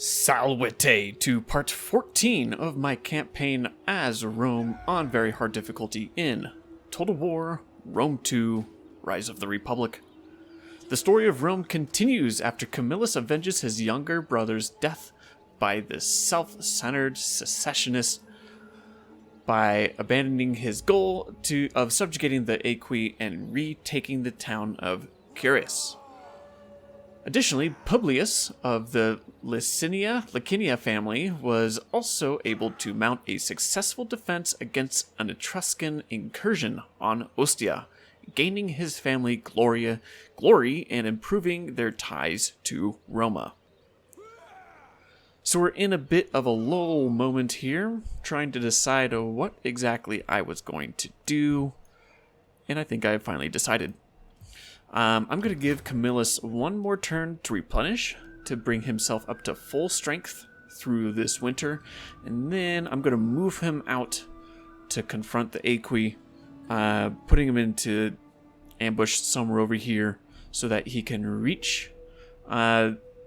Salvete to part 14 of my campaign as Rome on very hard difficulty in Total War, Rome 2, Rise of the Republic. The story of Rome continues after Camillus avenges his younger brother's death by the self-centered secessionists by abandoning his goal of subjugating the Aequi and retaking the town of Curius. Additionally, Publius of the Licinia family was also able to mount a successful defense against an Etruscan incursion on Ostia, gaining his family glory and improving their ties to Roma. So we're in a bit of a lull moment here, trying to decide what exactly I was going to do, and I think I finally decided. I'm going to give Camillus one more turn to replenish, to bring himself up to full strength through this winter, and then I'm going to move him out to confront the Aequi, putting him into ambush somewhere over here so that he can reach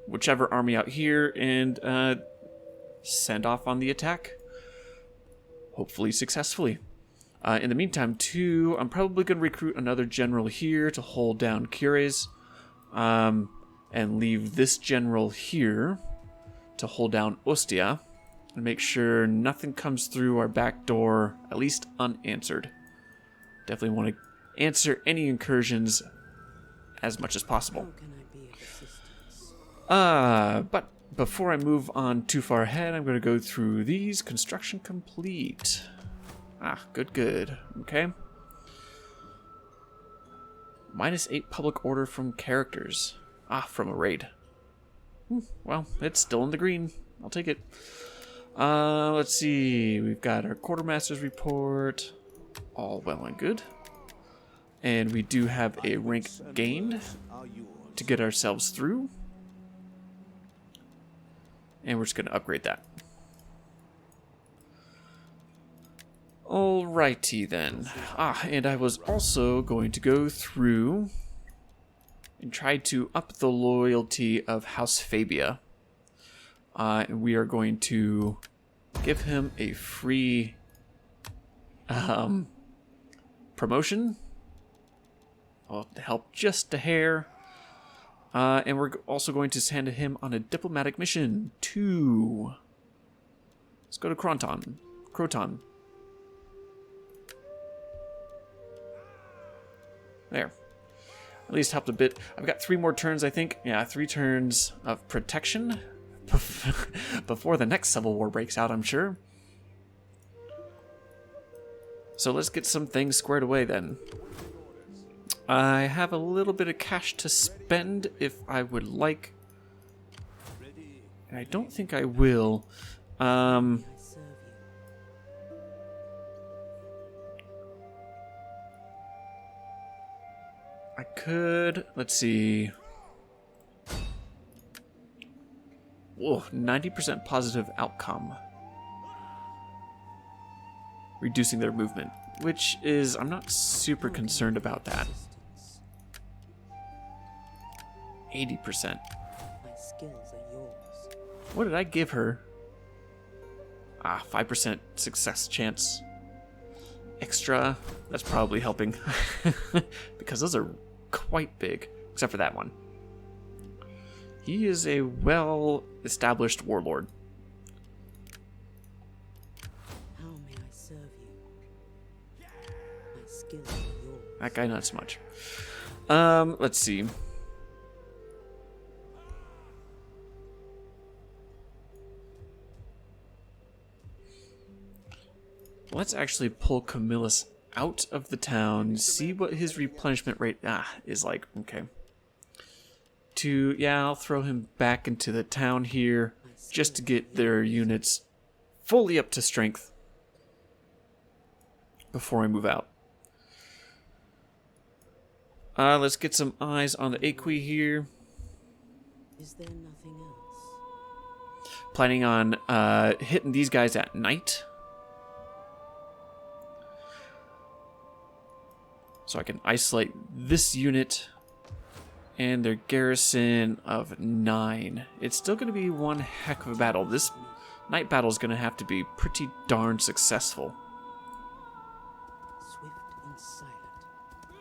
whichever army out here and send off on the attack, hopefully successfully. In the meantime, too, I'm probably going to recruit another general here to hold down Cures, and leave this general here to hold down Ostia, and make sure nothing comes through our back door, at least unanswered. Definitely want to answer any incursions as much as possible. But before I move on too far ahead, I'm going to go through these. Construction complete. Good. Okay. -8 public order from characters. From a raid. Well, it's still in the green. I'll take it. Let's see. We've got our quartermaster's report. All well and good. And we do have a rank gained to get ourselves through. And we're just going to upgrade that. Alrighty then. And I was also going to go through and try to up the loyalty of House Fabia. And we are going to give him a free promotion. I'll help just a hair. And we're also going to send him on a diplomatic mission to... Let's go to Croton. There. At least helped a bit. I've got 3 more turns, I think. Yeah, 3 turns of protection before the next civil war breaks out, I'm sure. So let's get some things squared away then. I have a little bit of cash to spend if I would like. And I don't think I will. I could, let's see. Whoa, 90% positive outcome. Reducing their movement, which is, I'm not super concerned about that. 80%. What did I give her? 5% success chance. Extra. That's probably helping. Because those are quite big. Except for that one. He is a well-established warlord. How may I serve you? My skills are yours. That guy not so much. Let's see. Let's actually pull Camillus out of the town, see what his replenishment rate is like. Okay. I'll throw him back into the town here just to get their units fully up to strength before I move out. Let's get some eyes on the Aequi here. Is there nothing else? Planning on hitting these guys at night. So I can isolate this unit and their garrison of 9. It's still going to be one heck of a battle. This night battle is going to have to be pretty darn successful. Swift and silent,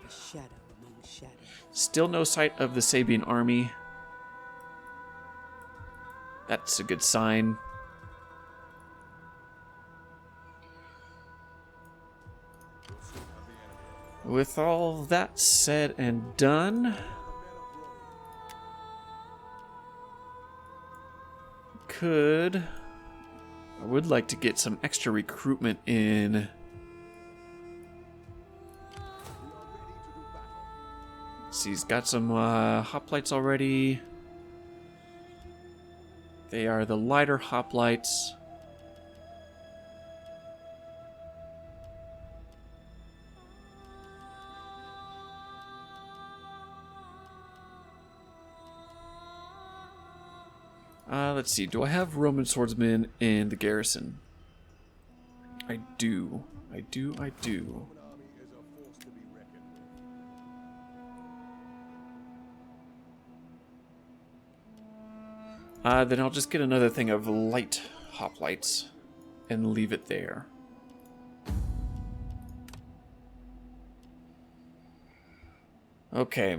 a shadow among shadows. Still no sight of the Sabian army. That's a good sign. With all that said and done, I would like to get some extra recruitment in. See, he's got some hoplites already. They are the lighter hoplites. Let's see. Do I have Roman swordsmen in the garrison? I do. I do. Then I'll just get another thing of light hoplites and leave it there. Okay.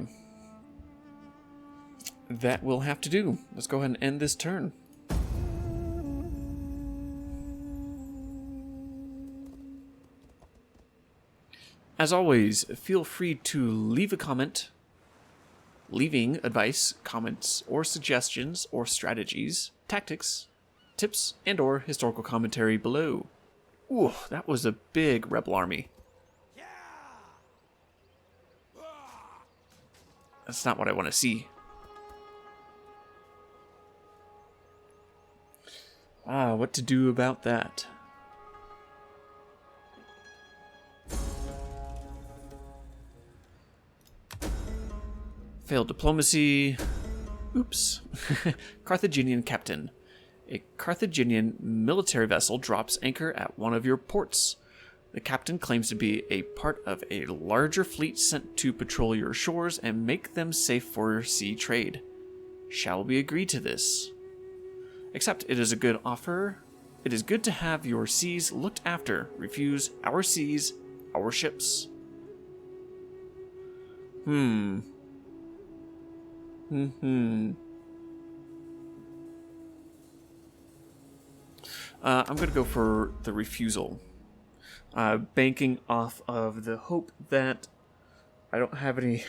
That will have to do. Let's go ahead and end this turn. As always, feel free to leave a comment. Leaving advice, comments, or suggestions, or strategies, tactics, tips, and or historical commentary below. Ooh, that was a big rebel army. That's not what I want to see. What to do about that? Failed diplomacy. Oops. Carthaginian captain. A Carthaginian military vessel drops anchor at one of your ports. The captain claims to be a part of a larger fleet sent to patrol your shores and make them safe for sea trade. Shall we agree to this? Except it is a good offer. It is good to have your seas looked after. Refuse our seas, our ships. I'm going to go for the refusal. Banking off of the hope that I don't have any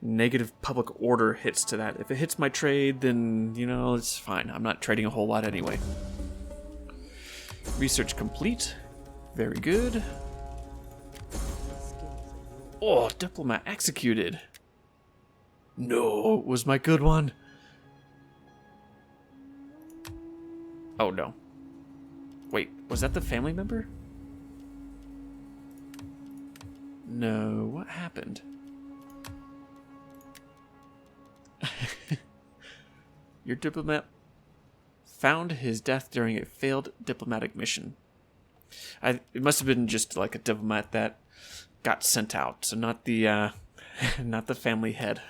negative public order hits to that. If it hits my trade, then, you know, it's fine. I'm not trading a whole lot anyway. Research complete. Very good. Oh, diplomat executed. No, it was my good one. Oh, no. Wait, was that the family member? No, what happened? Your diplomat found his death during a failed diplomatic mission. It must have been just like a diplomat that got sent out, so not the not the family head.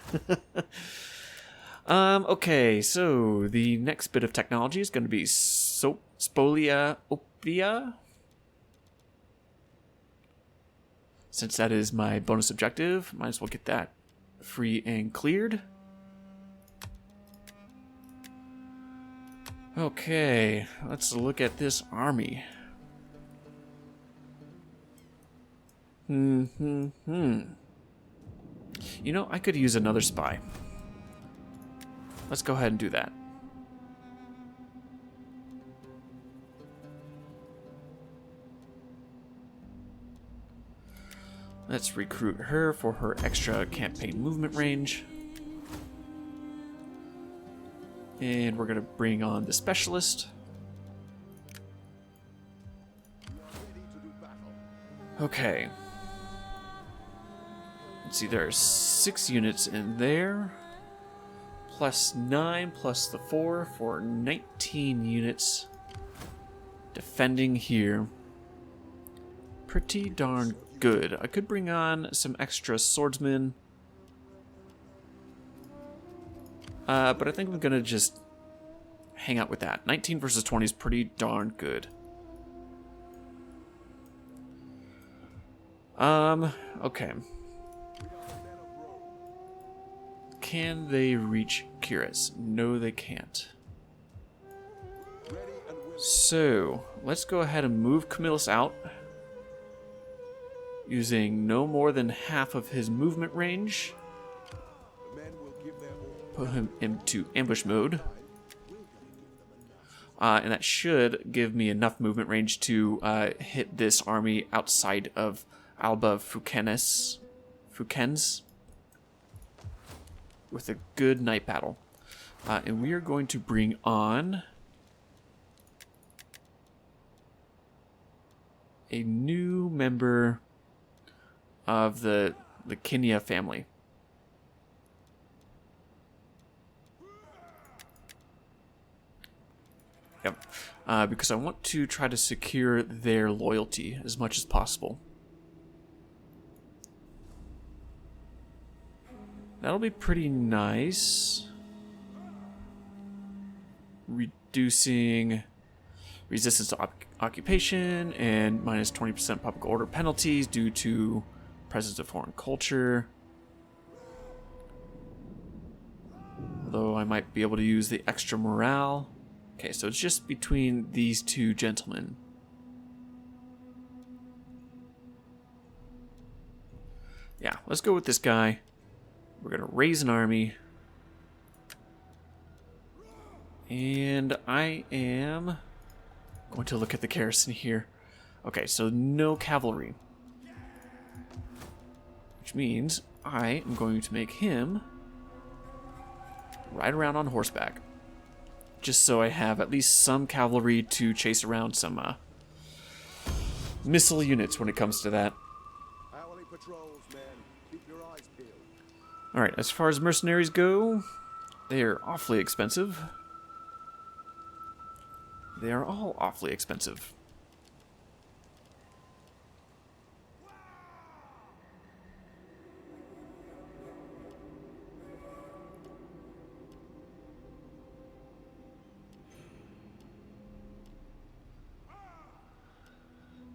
Okay, so the next bit of technology is going to be Spolia Opia. Since that is my bonus objective, might as well get that free and cleared. Okay, let's look at this army. You know, I could use another spy. Let's go ahead and do that. Let's recruit her for her extra campaign movement range. And we're going to bring on the specialist. Okay. Let's see, there are 6 units in there. Plus 9 plus the 4 for 19 units. Defending here. Pretty darn good. I could bring on some extra swordsmen. but I think I'm gonna just hang out with that. 19 versus 20 is pretty darn good. Okay. Can they reach Kiris? No, they can't. So, let's go ahead and move Camillus out. Using no more than half of his movement range. Put him into ambush mode. And that should give me enough movement range to hit this army outside of Alba Fukenes with a good night battle. And we are going to bring on a new member of the Kinia family. Yep. Because I want to try to secure their loyalty as much as possible. That'll be pretty nice. Reducing resistance to occupation and minus 20% public order penalties due to presence of foreign culture. Although I might be able to use the extra morale. Okay, so it's just between these two gentlemen. Yeah, let's go with this guy. We're going to raise an army. And I am going to look at the garrison here. Okay, so no cavalry. Which means I am going to make him ride around on horseback. Just so I have at least some cavalry to chase around some missile units when it comes to that. Alright, as far as mercenaries go, they are awfully expensive. They are all awfully expensive.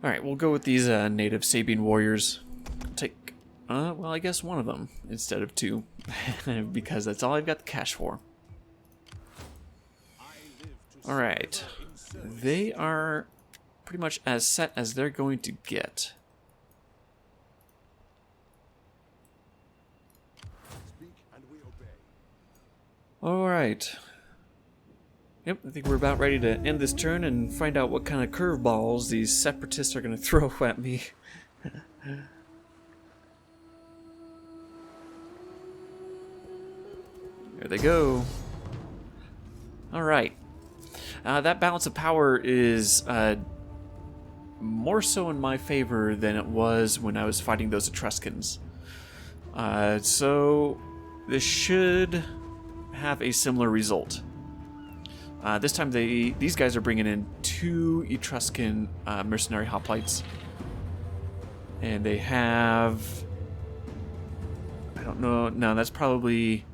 Alright, we'll go with these native Sabine warriors. Take, well, I guess one of them instead of two. Because that's all I've got the cash for. Alright. They are pretty much as set as they're going to get. Alright. Yep, I think we're about ready to end this turn and find out what kind of curveballs these separatists are going to throw at me. There they go. Alright. That balance of power is more so in my favor than it was when I was fighting those Etruscans. So this should have a similar result. This time these guys are bringing in 2 Etruscan mercenary hoplites. And they have... I don't know. No, that's probably...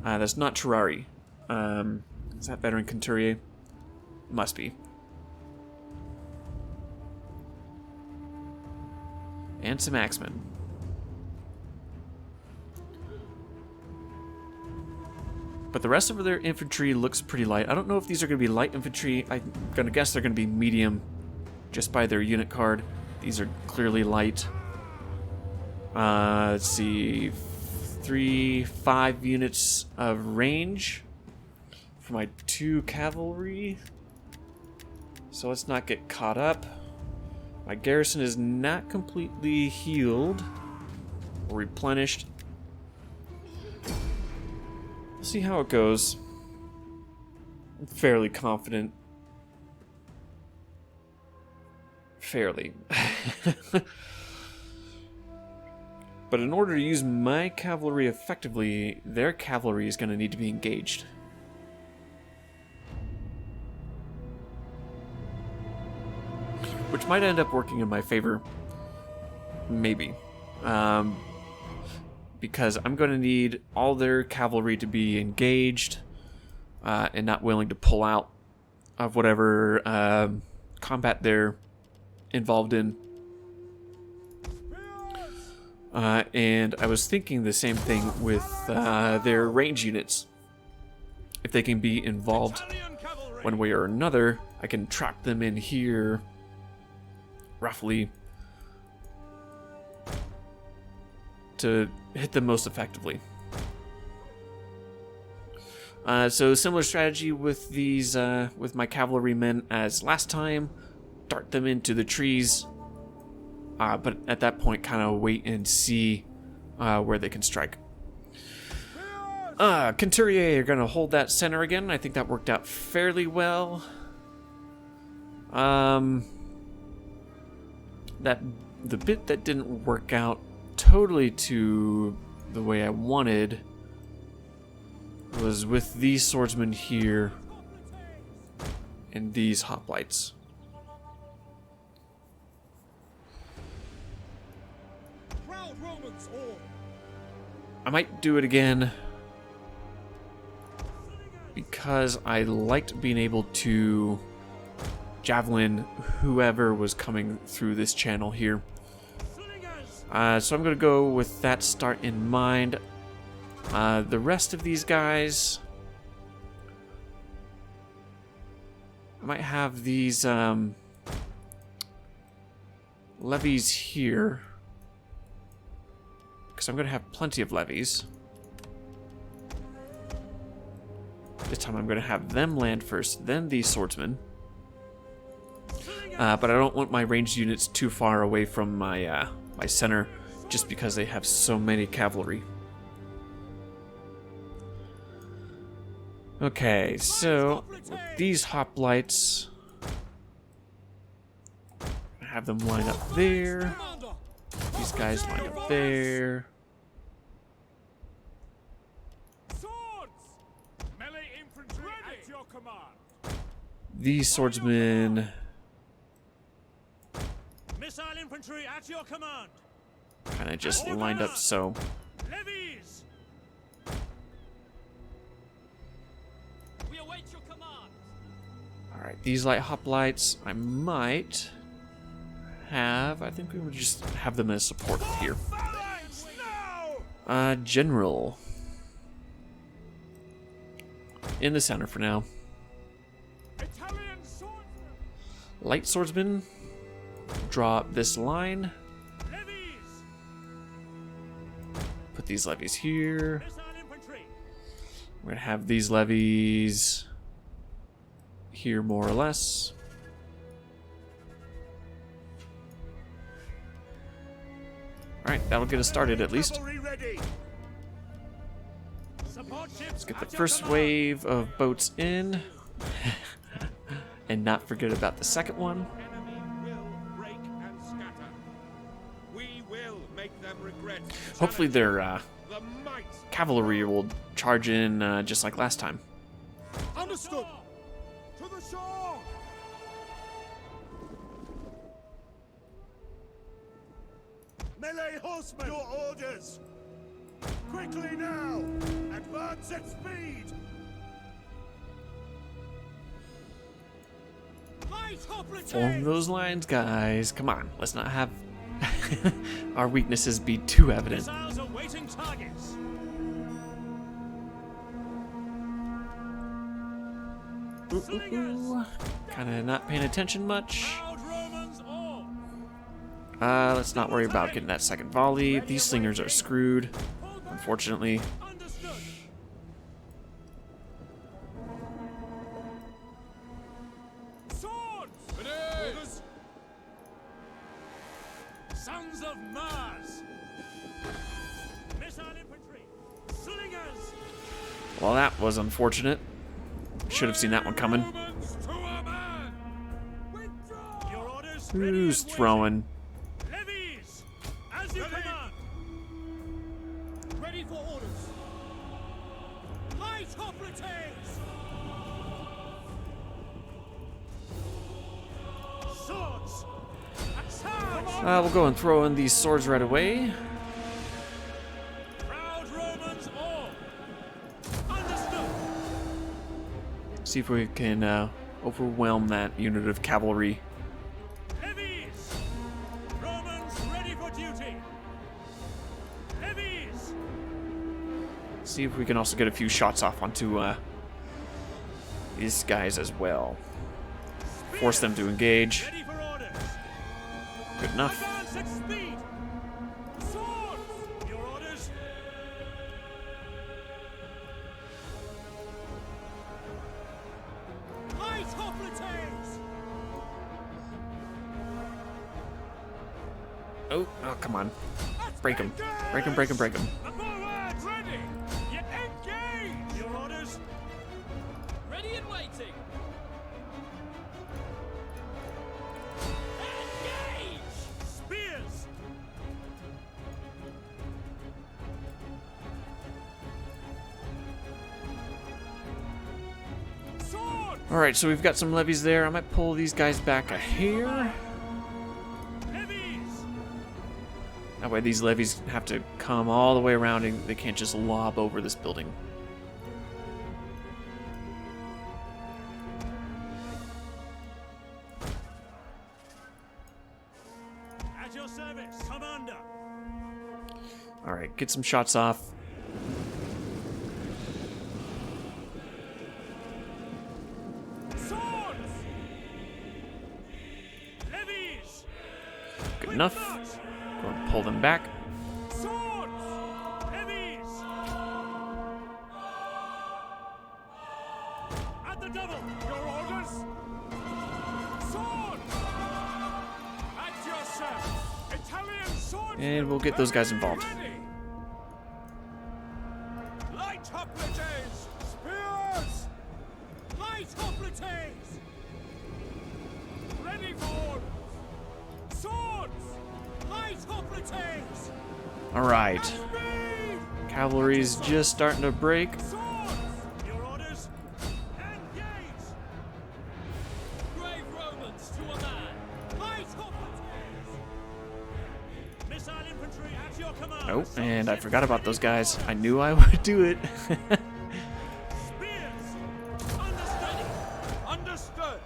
that's not Terrari. Is that veteran Conturier? Must be. And some axemen. But the rest of their infantry looks pretty light. I don't know if these are going to be light infantry. I'm going to guess they're going to be medium just by their unit card. These are clearly light. Let's see. 5 units of range for my 2 cavalry. So let's not get caught up. My garrison is not completely healed or replenished. We'll see how it goes. I'm fairly confident. Fairly. But in order to use my cavalry effectively, their cavalry is going to need to be engaged. Which might end up working in my favor. Maybe. because I'm going to need all their cavalry to be engaged and not willing to pull out of whatever combat they're involved in. And I was thinking the same thing with their range units. If they can be involved one way or another, I can trap them in here roughly to hit them most effectively. So similar strategy with these, with my cavalrymen as last time. Dart them into the trees, but at that point kind of wait and see where they can strike. Conturier are going to hold that center again. I think that worked out fairly well. The bit that didn't work out totally to the way I wanted was with these swordsmen here and these hoplites. I might do it again because I liked being able to javelin whoever was coming through this channel here. So I'm going to go with that start in mind. The rest of these guys, I might have these levies here, because I'm going to have plenty of levies. This time I'm going to have them land first, then these swordsmen. But I don't want my ranged units too far away from my my center, just because they have so many cavalry. Okay, so with these hoplites, I have them line up there. These guys line up there. These swordsmen kind of just lined up so. Alright, these light hoplites, I might have, I think we would just have them as support here. General. In the center for now. Light swordsman, draw up this line. Put these levies here. We're gonna have these levies here more or less. Alright, that'll get us started at least. Let's get the first wave of boats in. And not forget about the second one. Hopefully their cavalry will charge in just like last time. Understood. To the shore. Melee horsemen, your orders. Quickly now. Advance at speed. Form those lines, guys. Come on, let's not have our weaknesses be too evident. Kind of not paying attention much. Let's not worry about getting that second volley. These slingers are screwed, unfortunately. Sons of Mars! Missile infantry! Slingers! Well, that was unfortunate. Should have seen that one coming. Who's throwing? Levies! As you command! Ready for orders! Light hoplites! Swords! Attack! We'll go and throw in these swords right away. See if we can overwhelm that unit of cavalry. Levies! Romans ready for duty! Levies! See if we can also get a few shots off onto these guys as well. Force them to engage. Ready for orders! Good enough. Advance at speed! Swords! Your orders! Light hoplites! Oh, come on. Break him. Break him, break him, break him. Forward! Ready! You engage! Your orders! Ready and waiting. Engage! Spears! Swords! Alright, so we've got some levies there. I might pull these guys back a hair. Levies! That way these levies have to come all the way around and they can't just lob over this building. At your service, Commander! Alright, get some shots off. Swords! Levies! Good enough. Go and pull them back. Swords! Levies! At the double! Your orders! Swords! At your service! Italian swords! And we'll get those guys involved. Ready! Light hoplites! Spears! Light hoplites! Ready for orders! Swords! Light hoplites! Alright. Speed! Cavalry's just starting to break. Swords! Your orders! Engage! Brave Romans to a man. Light hoplites! Missile infantry at your command! Oh, and I forgot about those guys. I knew I would do it. Spears! Understood! Understood!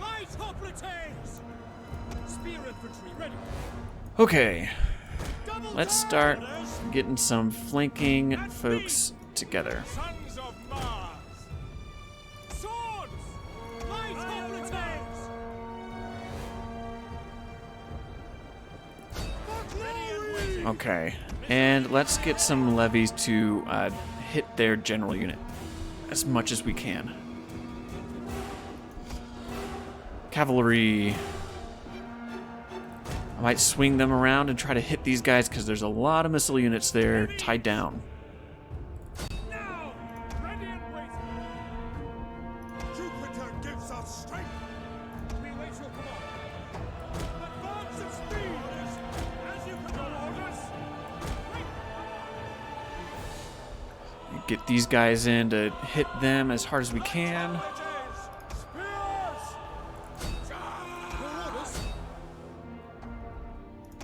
Light hoplites! Spear infantry ready! Okay, Double let's down, start orders! getting some flanking folks together. Sons of Mars! Swords! Light hoplites! For glory! Okay, and let's get some levies to hit their general unit as much as we can. Cavalry. I might swing them around and try to hit these guys because there's a lot of missile units there tied down. Now! Ready and waiting! Jupiter gives us strength! We wait your command! Advance at speed! Orders! As you command! Orders! Get these guys in to hit them as hard as we can.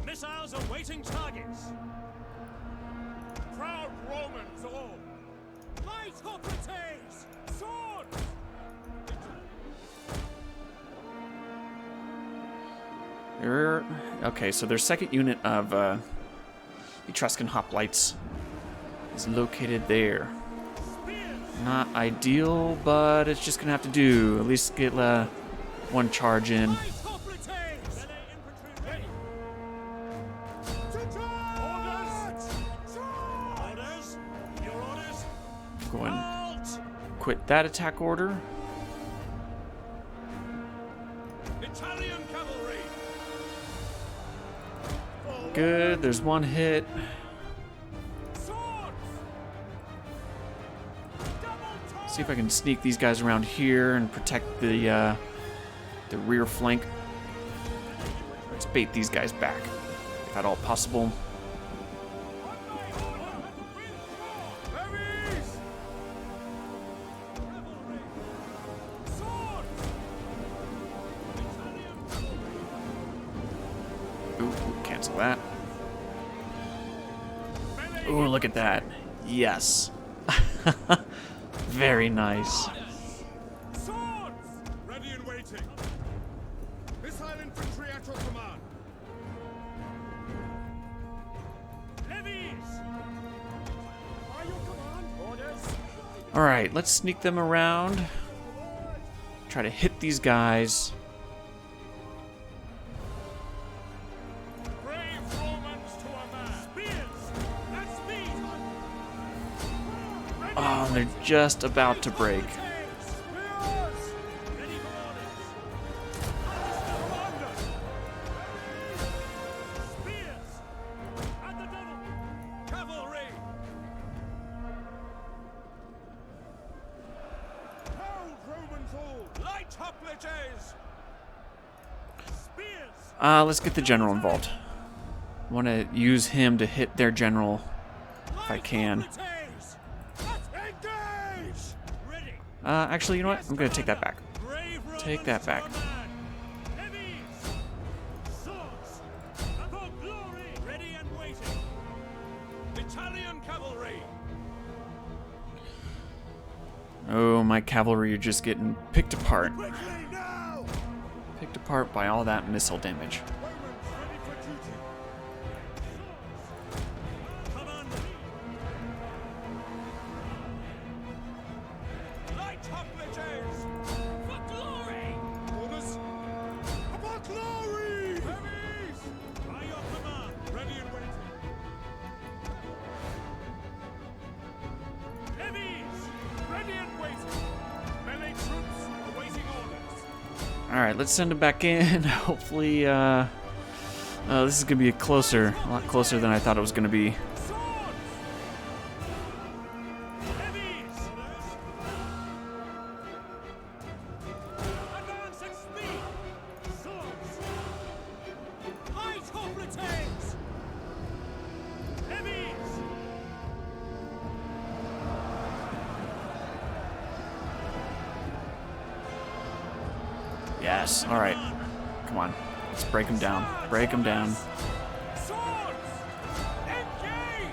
Missiles awaiting targets. Proud Romans all. Light hoplites! Swords! Okay, so their second unit of Etruscan hoplites is located there. Spears! Not ideal, but it's just gonna have to do. At least get one charge in. Light hoplites! Melee infantry ready. To charge! Orders! Your orders! Go and Halt! quit that attack order. Italian cavalry! Good, there's one hit. Swords! Double charge! See if I can sneak these guys around here and protect the rear flank. Let's bait these guys back, if at all possible. Levies! Cavalry! Swords! Italian Ooh, cancel that. Ooh, look at that. Yes. Very nice. in waiting. Missile infantry at your command. Levies! By your command, orders. Alright, let's sneak them around. Try to hit these guys. Brave Romans to a man. Spears! At speed! Oh, they're just about to break. Spears! Ready for orders. Commander! Spears! At the double! Cavalry! Hold Romans all! Light hoplites! Spears! Let's get the general involved. I want to use him to hit their general if I can. Engage! Ready! Actually, you know what? I'm going to take that back. Brave Take that back. Romans to a man. Heavies! Swords! For glory! Ready and waiting! Italian cavalry! Oh, my cavalry are just getting picked apart. Quickly now! Picked apart by all that missile damage. Romans ready for duty! Swords! Commander! Light hoplites! For glory! Orders! For glory! Heavies! By your command! Ready and waiting! Heavies! Ready and waiting! Melee troops awaiting orders! Alright, let's send him back in. Hopefully, this is going to be a lot closer than I thought it was going to be. Swords! Heavies! Advance at speed! Swords! Light hoplites! Heavies! Yes, alright. Come on. Let's break him down. Break him down. Swords! Engage!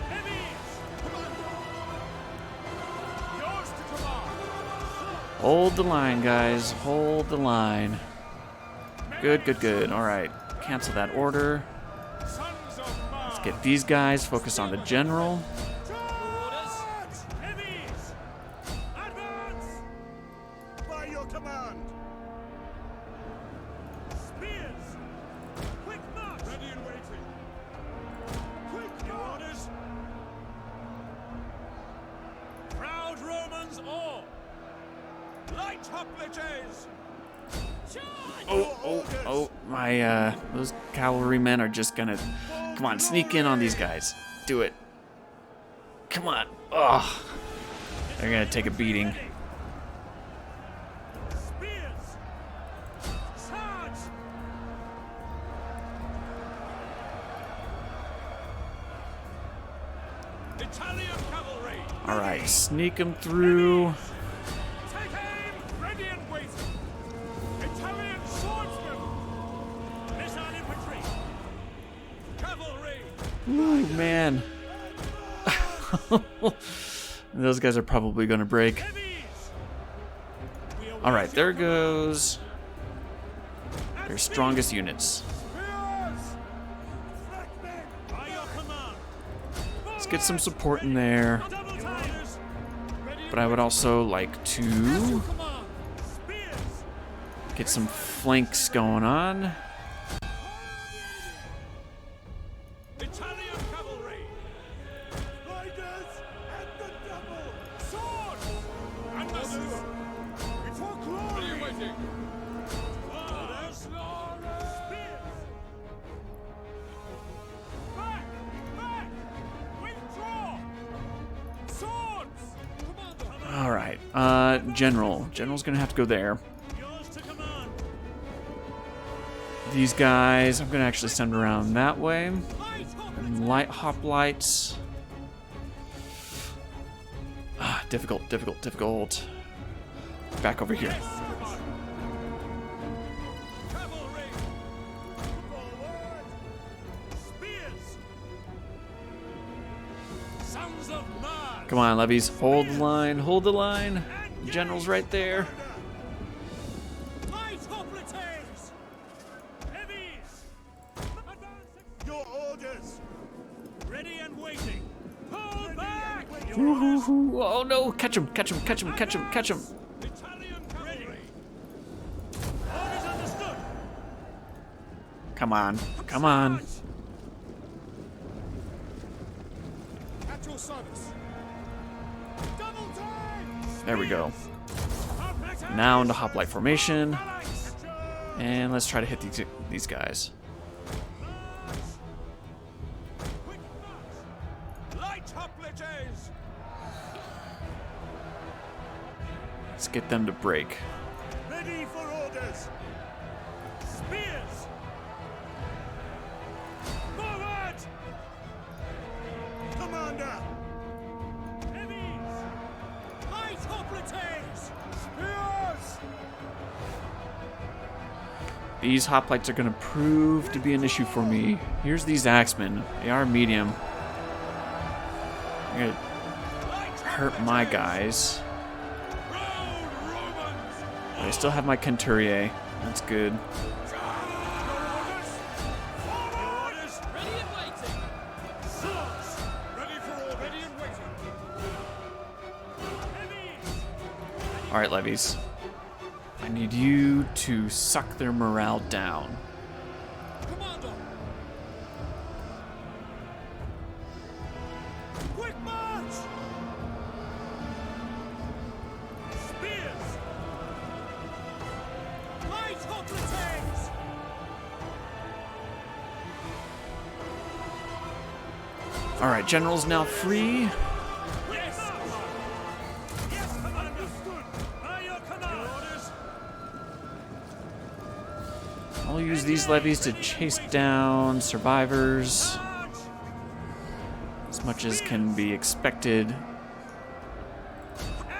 Heavies! Yours to command! Hold the line, guys. Hold the line. Good, good, good. Alright. Cancel that order. Sons of Mars! Let's get these guys. Focus on the general. Orders! Heavies! Advance! By your command! Spears! Quick march! Ready and waiting! Quick march! Orders! Proud Romans all! Light hoplites! Oh, my, those cavalrymen are just gonna... Come on, sneak in on these guys. Do it. Come on. Ugh. They're gonna take a beating. Spears! Charge! Italian cavalry! Alright, sneak them through. Take aim! Ready and waiting! Italian swordsmen! Missile infantry! Cavalry! Ooh, man. Those guys are probably gonna break. Heavies! We await Alright, there your goes command. their At strongest speed. units. Spears! Flakmen! By your command! Let's get some support in there. Double timers! Ready and But I would also like to command! Spears! get some flanks going on. Italian cavalry! Riders and the double! Swords! And the before glory! Ready and waiting! Orders! Spears! Back! Back! Withdraw! Swords! Commander! Alright, General. General's gonna have to go there. Yours to command! These guys, I'm gonna actually send around that way. Light hoplites! Light hoplites. Difficult, difficult, difficult. Back over here. Cavalry! Forward! Spears! Sons of Mars! Come on, levies. Hold the line, hold the line. The general's right there. orders. Ready and waiting. Pull back! Woo-hoo-hoo. Oh no, catch him, catch him, catch him, catch him, catch him. Italian cavalry. Orders understood. Come on, come on. At your service. Double time! There we go. Hoplite! Now into hoplite formation. Phalanx! And let's try to hit these guys. Quick march! Light hoplites! Let's get them to break. Ready for orders! Spears! Forward! Commander! Heavies! Light hoplites! Spears! These hoplites are going to prove to be an issue for me. Here's these axemen. They are medium. They're going to hurt my guys. Road Romans! But I still have my Centuriae. That's good. Orders! Orders! Ready and waiting. Swords! Ready for all. Ready and waiting. Heavies! Alright, levies. I need you to suck their morale down. Commander. Quick march! Spears! Light hoplites! Alright, general's now free. Yes! Yes, Commander! Understood! By your command! Orders! I'll use these levies to chase down survivors March! as much as can be expected.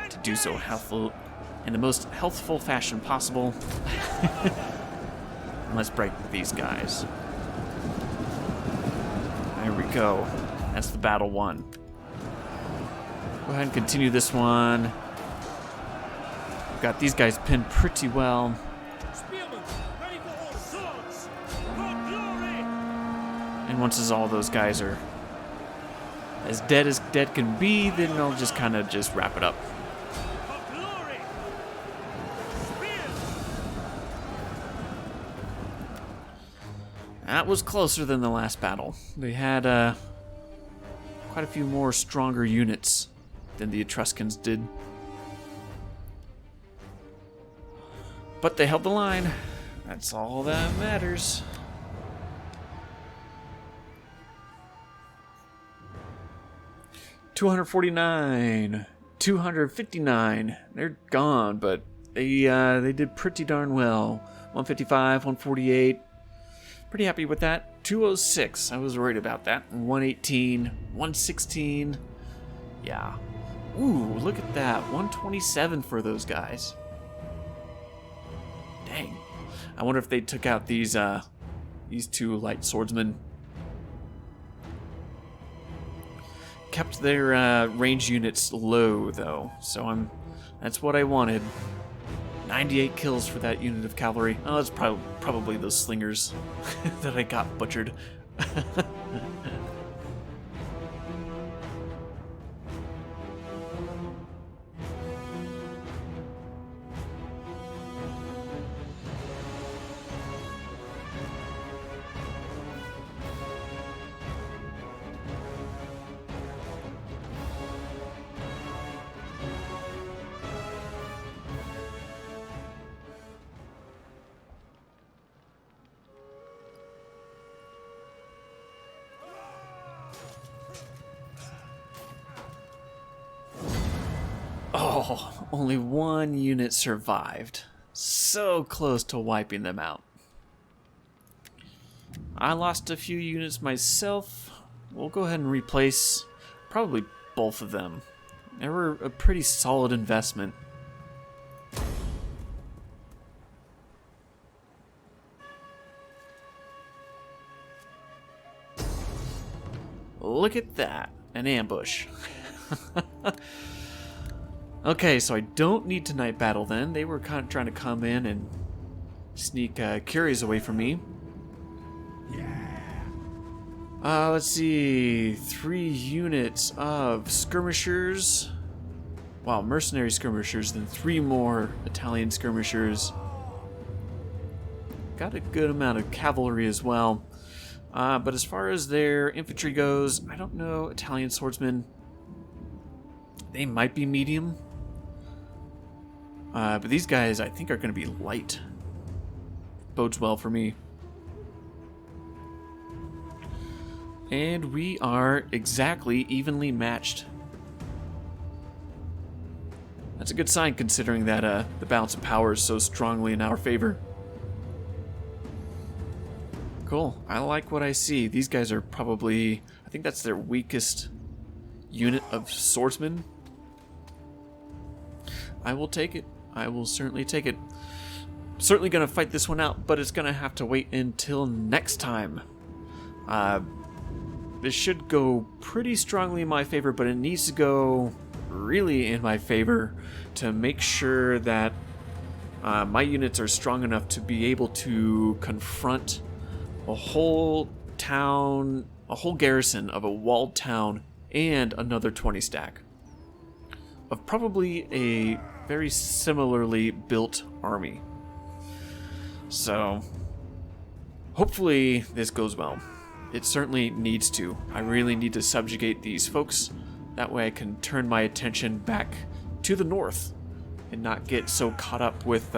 To do so in the most healthful fashion possible. And let's break these guys. There we go. That's the battle won. Go ahead and continue this one. We've got these guys pinned pretty well. Spearmen! Ready for all swords! For glory! And once all those guys are as dead can be, then I'll just kind of just wrap it up. For glory! Spears! That was closer than the last battle. They had quite a few more stronger units than the Etruscans did. But they held the line. That's all that matters. $249, $259. They're gone, but they did pretty darn well. 155, 148. Pretty happy with that. 206. I was worried about that. 118, 116. Yeah. Ooh, look at that. 127 for those guys. Dang. I wonder if they took out these two light swordsmen. Kept their range units low though, so that's what I wanted. 98 kills for that unit of cavalry. Oh, it's probably those slingers that I got butchered. Oh, only one unit survived. So close to wiping them out. I lost a few units myself. We'll go ahead and replace probably both of them. They were a pretty solid investment. Look at that, an ambush. Okay, so I don't need to night battle then. They were kind of trying to come in and sneak Curies away from me. Let's see. 3 units of skirmishers. Wow, mercenary skirmishers, then 3 more Italian skirmishers. Got a good amount of cavalry as well. But as far as their infantry goes, I don't know. Italian swordsmen, they might be medium. But these guys, I think, are going to be light. Bodes well for me. And we are exactly evenly matched. That's a good sign, considering that the balance of power is so strongly in our favor. Cool. I like what I see. These guys are probably... I think that's their weakest unit of swordsmen. I will take it. I will certainly take it. Certainly going to fight this one out, but it's going to have to wait until next time. This should go pretty strongly in my favor, but it needs to go really in my favor to make sure that my units are strong enough to be able to confront a whole town, a whole garrison of a walled town, and another 20 stack of probably a very similarly built army. So hopefully this goes well. It certainly needs to. I really need to subjugate these folks. That way I can turn my attention back to the north and not get so caught up with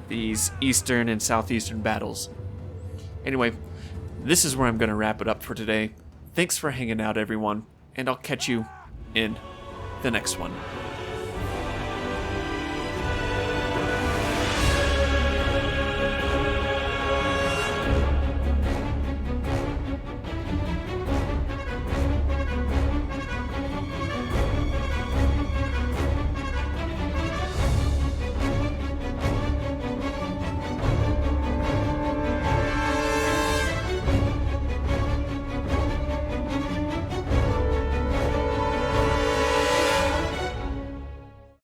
these eastern and southeastern battles. Anyway, this is where I'm going to wrap it up for today. Thanks for hanging out, everyone, and I'll catch you in the next one.